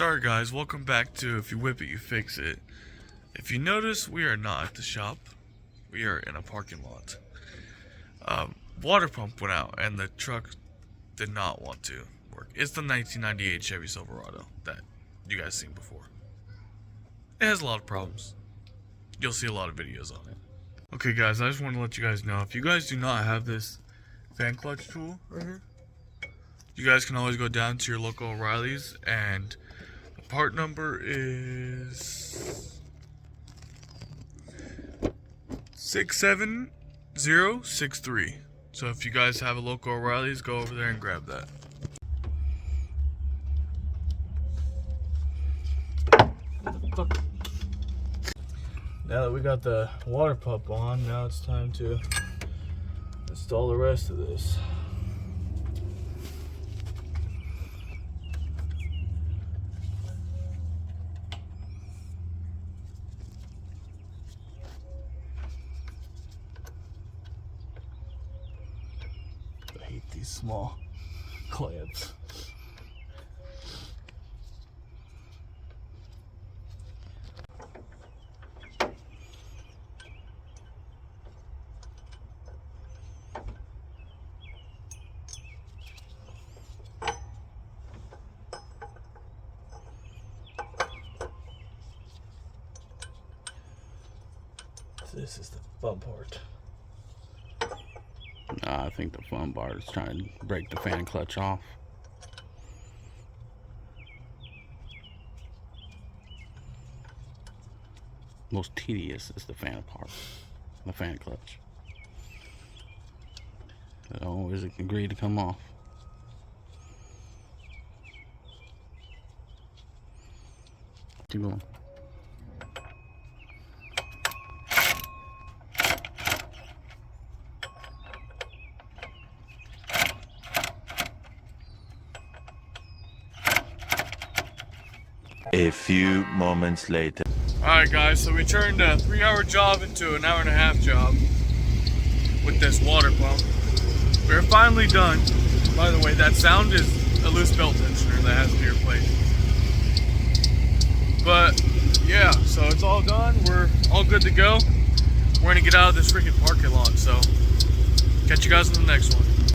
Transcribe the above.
start, guys, welcome back to If You Whip It, You Fix It. If you notice, we are not at the shop. We are in a parking lot. Water pump went out and the truck did not want to work. It's the 1998 Chevy Silverado that you guys seen before. It has a lot of problems. You'll see a lot of videos on it. Okay, guys, I just want to let you guys know, if you guys do not have this fan clutch tool right here, you guys can always go down to your local O'Reilly's, and the part number is 67063. So if you guys have a local O'Reilly's, go over there and grab that. Now that we got the water pump on, now it's time to install the rest of this. I hate these small clamps. This is the fun part. I think the fun part is trying to break the fan clutch off. Most tedious is the fan part, the fan clutch. It always agree to come off. Keep going. A few moments later. Alright guys, so we turned a 3-hour job into an 1.5-hour job with this water pump. We're finally done. By the way, that sound is a loose belt tensioner that has to be replaced. But yeah, so it's all done. We're all good to go. We're gonna get out of this freaking parking lot, so catch you guys in the next one.